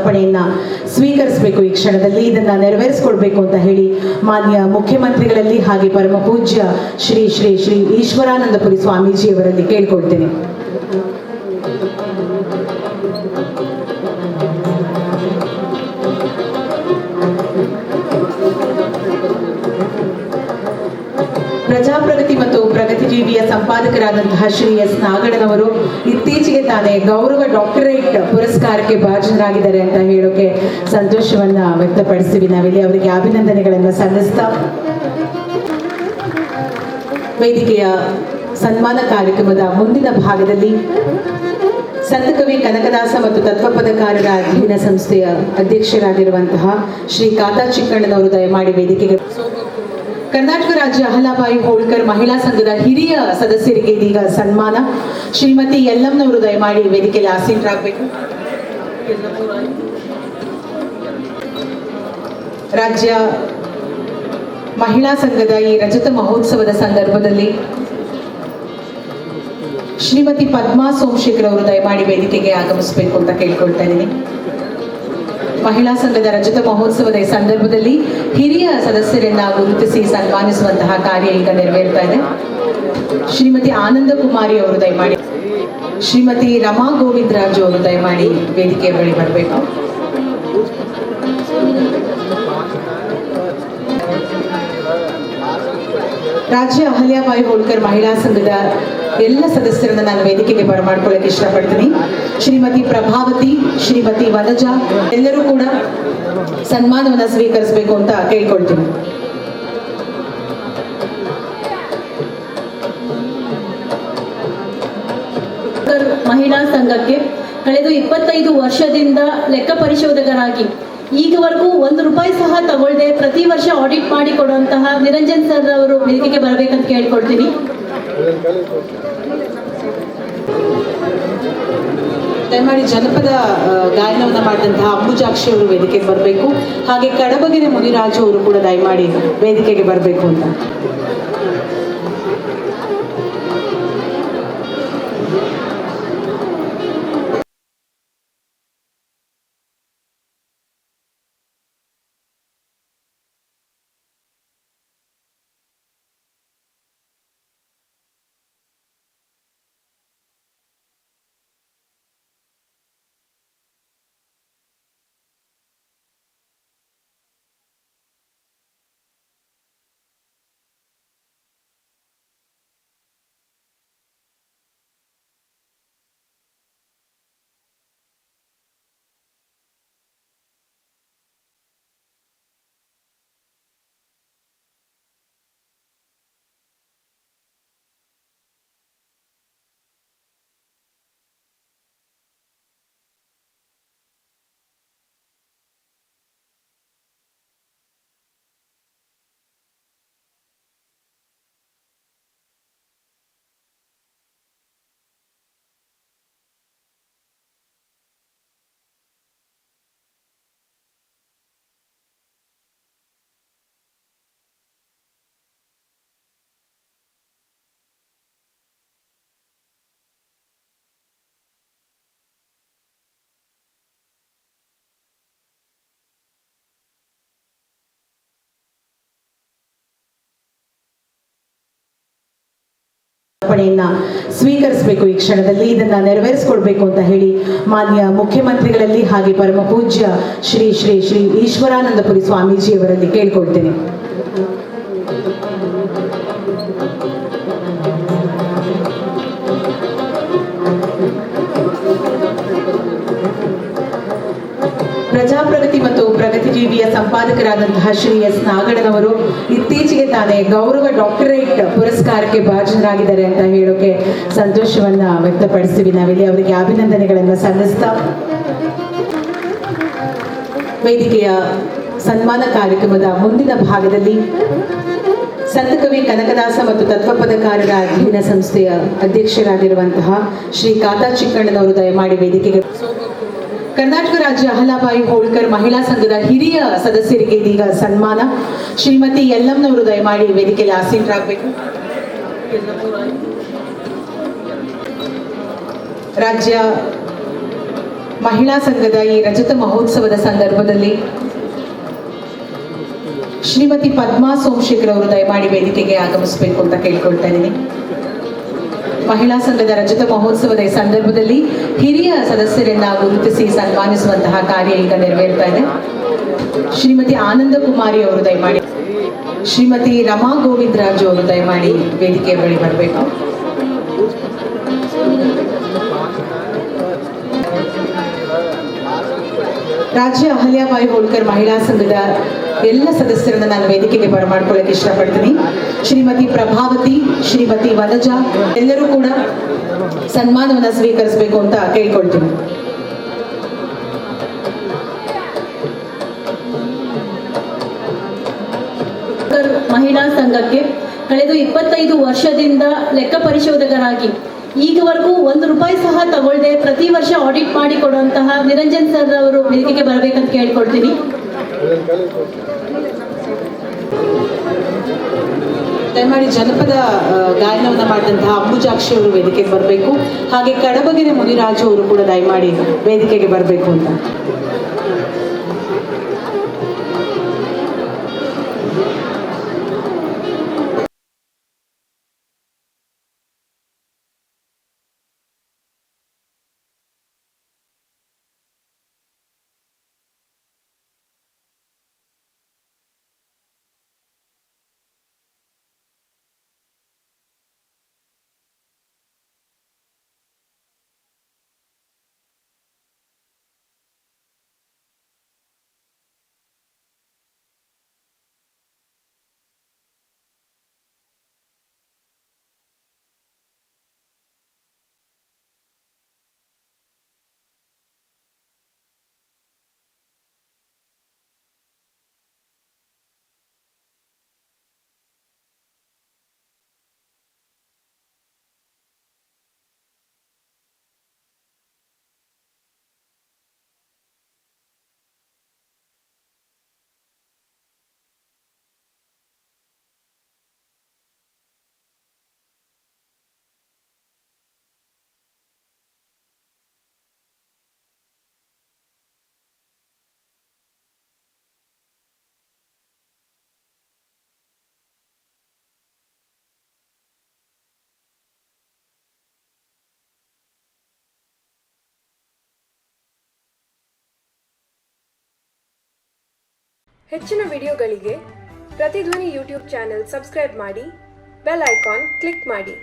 ಅರ್ಪಣೆಯನ್ನ ಸ್ವೀಕರಿಸಬೇಕು. ಈ ಕ್ಷಣದಲ್ಲಿ ಇದನ್ನ ನೆರವೇರಿಸಿಕೊಡ್ಬೇಕು ಅಂತ ಹೇಳಿ ಮಾನ್ಯ ಮುಖ್ಯಮಂತ್ರಿಗಳಲ್ಲಿ ಹಾಗೆ ಪರಮ ಪೂಜ್ಯ ಶ್ರೀ ಶ್ರೀ ಶ್ರೀ ಈಶ್ವರಾನಂದಪುರಿ ಸ್ವಾಮೀಜಿಯವರಲ್ಲಿ ಕೇಳ್ಕೊಳ್ತೇನೆ. ಪ್ರಜಾಪ್ರಗತಿ ಮತ್ತು ಪ್ರಗತಿಜೀವಿಯ ಸಂಪಾದಕರಾದಂತಹ ಶ್ರೀ ಎಸ್ ನಾಗಣ್ಣನವರು ಇತ್ತೀಚೆಗೆ ತಾನೇ ಗೌರವ ಡಾಕ್ಟರೇಟ್ ಪುರಸ್ಕಾರಕ್ಕೆ ಭಾಜನರಾಗಿದ್ದಾರೆ ಅಂತ ಹೇಳೋಕೆ ಸಂತೋಷವನ್ನ ವ್ಯಕ್ತಪಡಿಸ್ತೀವಿ. ನಾವಿಲ್ಲಿ ಅವರಿಗೆ ಅಭಿನಂದನೆಗಳನ್ನ ಸಲ್ಲಿಸ್ತಾ ವೇದಿಕೆಯ ಸನ್ಮಾನ ಕಾರ್ಯಕ್ರಮದ ಮುಂದಿನ ಭಾಗದಲ್ಲಿ ಸಂತಕವಿ ಕನಕದಾಸ ಮತ್ತು ತತ್ವಪದಕಾರರ ಅಧ್ಯಯನ ಸಂಸ್ಥೆಯ ಅಧ್ಯಕ್ಷರಾಗಿರುವಂತಹ ಶ್ರೀ ಕಾತಾ ಚಿಕ್ಕಣ್ಣನವರು ದಯಮಾಡಿ ವೇದಿಕೆಗೆ. ಕರ್ನಾಟಕ ರಾಜ್ಯ ಅಹಲ್ಯಾಬಾಯಿ ಹೋಳ್ಕರ್ ಮಹಿಳಾ ಸಂಘದ ಹಿರಿಯ ಸದಸ್ಯರಿಗೆ ಇದೀಗ ಸನ್ಮಾನ. ಶ್ರೀಮತಿ ಯಲ್ಲಮ್ಮನವರು ದಯಮಾಡಿ ವೇದಿಕೆಯಲ್ಲಿ ಆಸೀನರಾಗಬೇಕು. ರಾಜ್ಯ ಮಹಿಳಾ ಸಂಘದ ಈ ರಜತ ಮಹೋತ್ಸವದ ಸಂದರ್ಭದಲ್ಲಿ ಶ್ರೀಮತಿ ಪದ್ಮಾ ಸೋಮಶೇಖರ್ ಅವರು ದಯಮಾಡಿ ವೇದಿಕೆಗೆ ಆಗಮಿಸಬೇಕು ಅಂತ ಕೇಳ್ಕೊಳ್ತಾ ಇದ್ದೀನಿ. ಮಹಿಳಾ ಸಂಘದ ರಜತ ಮಹೋತ್ಸವದ ಸಂದರ್ಭದಲ್ಲಿ ಹಿರಿಯ ಸದಸ್ಯರನ್ನ ಗುರುತಿಸಿ ಸನ್ಮಾನಿಸುವಂತಹ ಕಾರ್ಯ ಈಗ ನೆರವೇರ್ತಾ ಇದೆ. ಶ್ರೀಮತಿ ಆನಂದ ಕುಮಾರಿ ಅವರು ದಯಮಾಡಿ, ಶ್ರೀಮತಿ ರಮಾ ಗೋವಿಂದರಾಜು ಅವರು ದಯಮಾಡಿ ವೇದಿಕೆಯ ಬಳಿ ಬರಬೇಕು. ರಾಜ್ಯ ಅಹಲ್ಯಾಬಾಯಿ ಹೋಳ್ಕರ್ ಮಹಿಳಾ ಸಂಘದ ಎಲ್ಲ ಸದಸ್ಯರನ್ನ ನಾನು ವೇದಿಕೆಗೆ ಬರಮಾಡ್ಕೊಳ್ಳಕ್ಕೆ ಇಷ್ಟಪಡ್ತೀನಿ. ಶ್ರೀಮತಿ ಪ್ರಭಾವತಿ, ಶ್ರೀಮತಿ ವನಜಾ ಎಲ್ಲರೂ ಕೂಡ ಸನ್ಮಾನವನ್ನ ಸ್ವೀಕರಿಸಬೇಕು ಅಂತ ಕೇಳ್ಕೊಳ್ತೀನಿ. ಮಹಿಳಾ ಸಂಘಕ್ಕೆ ಕಳೆದ 25 ವರ್ಷದಿಂದ ಲೆಕ್ಕ ಪರಿಶೋಧಕರಾಗಿ ಈಗವರೆಗೂ ₹1 ಸಹ ತಗೊಳ್ಳದೆ ಪ್ರತಿ ವರ್ಷ ಆಡಿಟ್ ಮಾಡಿ ಕೊಡುವಂತಹ ನಿರಂಜನ್ ಸರ್ ಅವರು ವೇದಿಕೆಗೆ ಬರಬೇಕಂತ ಕೇಳ್ಕೊಳ್ತೀನಿ. ದಯಮಾಡಿ ಜನಪದ ಗಾಯನವನ್ನು ಮಾಡಿದಂತಹ ಅಂಬುಜಾಕ್ಷಿ ಅವರು ವೇದಿಕೆಗೆ ಬರಬೇಕು. ಹಾಗೆ ಕಡಬಗೆರೆ ಮುನಿರಾಜು ಅವರು ಕೂಡ ದಯಮಾಡಿ ವೇದಿಕೆಗೆ ಬರಬೇಕು ಅಂತ. ಅರ್ಪಣೆಯನ್ನ ಸ್ವೀಕರಿಸಬೇಕು. ಈ ಕ್ಷಣದಲ್ಲಿ ಇದನ್ನ ನೆರವೇರಿಸಿಕೊಡ್ಬೇಕು ಅಂತ ಹೇಳಿ ಮಾನ್ಯ ಮುಖ್ಯಮಂತ್ರಿಗಳಲ್ಲಿ ಹಾಗೆ ಪರಮ ಪೂಜ್ಯ ಶ್ರೀ ಶ್ರೀ ಶ್ರೀ ಈಶ್ವರಾನಂದಪುರಿ ಸ್ವಾಮೀಜಿಯವರಲ್ಲಿ ಕೇಳ್ಕೊಳ್ತೇನೆ. ಪ್ರಜಾಪ್ರಗತಿ ಮತ್ತು ಪ್ರಗತಿಜೀವಿಯ ಸಂಪಾದಕರಾದಂತಹ ಶ್ರೀ ಎಸ್ ನಾಗಣ್ಣನವರು ಇತ್ತೀಚೆಗೆ ತಾನೇ ಗೌರವ ಡಾಕ್ಟರೇಟ್ ಪುರಸ್ಕಾರಕ್ಕೆ ಭಾಜನರಾಗಿದ್ದಾರೆ ಅಂತ ಹೇಳೋಕೆ ಸಂತೋಷವನ್ನ ವ್ಯಕ್ತಪಡಿಸ್ತೀವಿ. ನಾವಿಲ್ಲಿ ಅವರಿಗೆ ಅಭಿನಂದನೆಗಳನ್ನ ಸಲ್ಲಿಸ್ತಾ ವೇದಿಕೆಯ ಸನ್ಮಾನ ಕಾರ್ಯಕ್ರಮದ ಮುಂದಿನ ಭಾಗದಲ್ಲಿ ಸಂತಕವಿ ಕನಕದಾಸ ಮತ್ತು ತತ್ವಪದಕಾರರ ಅಧ್ಯಯನ ಸಂಸ್ಥೆಯ ಅಧ್ಯಕ್ಷರಾಗಿರುವಂತಹ ಶ್ರೀ ಕಾತಾ ಚಿಕ್ಕಣ್ಣನವರು ದಯಮಾಡಿ ವೇದಿಕೆಗೆ. ಕರ್ನಾಟಕ ರಾಜ್ಯ ಅಹಲ್ಯಾಬಾಯಿ ಹೋಳ್ಕರ್ ಮಹಿಳಾ ಸಂಘದ ಹಿರಿಯ ಸದಸ್ಯರಿಗೆ ಇದೀಗ ಸನ್ಮಾನ. ಶ್ರೀಮತಿ ಯಲ್ಲಮ್ಮನವರು ದಯಮಾಡಿ ವೇದಿಕೆಯಲ್ಲಿ ಆಸೀನರಾಗಬೇಕು. ರಾಜ್ಯ ಮಹಿಳಾ ಸಂಘದ ಈ ರಜತ ಮಹೋತ್ಸವದ ಸಂದರ್ಭದಲ್ಲಿ ಶ್ರೀಮತಿ ಪದ್ಮಾ ಸೋಮಶೇಖರ್ ಅವರು ದಯಮಾಡಿ ವೇದಿಕೆಗೆ ಆಗಮಿಸಬೇಕು ಅಂತ ಕೇಳ್ಕೊಳ್ತಾ ಇದ್ದೀನಿ. ಮಹಿಳಾ ಸಂಘದ ರಜತ ಮಹೋತ್ಸವದ ಈ ಸಂದರ್ಭದಲ್ಲಿ ಹಿರಿಯ ಸದಸ್ಯರನ್ನ ಗುರುತಿಸಿ ಸನ್ಮಾನಿಸುವಂತಹ ಕಾರ್ಯ ಈಗ ನೆರವೇರ್ತಾ ಇದೆ. ಶ್ರೀಮತಿ ಆನಂದ ಕುಮಾರಿ ಅವರು ದಯಮಾಡಿ, ಶ್ರೀಮತಿ ರಮಾ ಗೋವಿಂದರಾಜು ಅವರು ದಯಮಾಡಿ ವೇದಿಕೆಯ ಬಳಿ ಬರಬೇಕು. ರಾಜ್ಯ ಅಹಲ್ಯಾಬಾಯಿ ಹೋಳ್ಕರ್ ಮಹಿಳಾ ಸಂಘದ ಎಲ್ಲ ಸದಸ್ಯರನ್ನ ನಾನು ವೇದಿಕೆಗೆ ಬರಮಾಡ್ಕೊಳ್ಳಕ್ಕೆ ಇಷ್ಟಪಡ್ತೀನಿ. ಶ್ರೀಮತಿ ಪ್ರಭಾವತಿ, ಶ್ರೀಮತಿ ವನಜಾ ಎಲ್ಲರೂ ಕೂಡ ಸನ್ಮಾನವನ್ನ ಸ್ವೀಕರಿಸಬೇಕು ಅಂತ ಕೇಳ್ಕೊಳ್ತೀನಿ. ಮಹಿಳಾ ಸಂಘಕ್ಕೆ ಕಳೆದ 25 ವರ್ಷದಿಂದ ಲೆಕ್ಕ ಪರಿಶೋಧಕರಾಗಿ ಈಗವರೆಗೂ ₹1 ಸಹ ತಗೊಳ್ಳದೆ ಪ್ರತಿ ವರ್ಷ ಆಡಿಟ್ ಮಾಡಿ ಕೊಡುವಂತಹ ನಿರಂಜನ್ ಸರ್ ಅವರು ವೇದಿಕೆಗೆ ಬರಬೇಕಂತ ಕೇಳ್ಕೊಳ್ತೀನಿ. ದಯಮಾಡಿ ಜನಪದ ಗಾಯನವನ್ನ ಮಾಡಿದಂತಹ ಅಂಬುಜಾಕ್ಷಿ ಅವರು ವೇದಿಕೆಗೆ ಬರಬೇಕು. ಹಾಗೆ ಕಡಬಗೆರೆ ಮುನಿರಾಜು ಅವರು ಕೂಡ ದಯಮಾಡಿ ವೇದಿಕೆಗೆ ಬರಬೇಕು ಅಂತ. ಹೆಚ್ಚಿನ ವಿಡಿಯೋಗಳಿಗೆ ಪ್ರತಿಧ್ವನಿ ಯೂಟ್ಯೂಬ್ ಚಾನೆಲ್ ಸಬ್ಸ್ಕ್ರೈಬ್ ಮಾಡಿ, ಬೆಲ್ ಐಕಾನ್ ಕ್ಲಿಕ್ ಮಾಡಿ.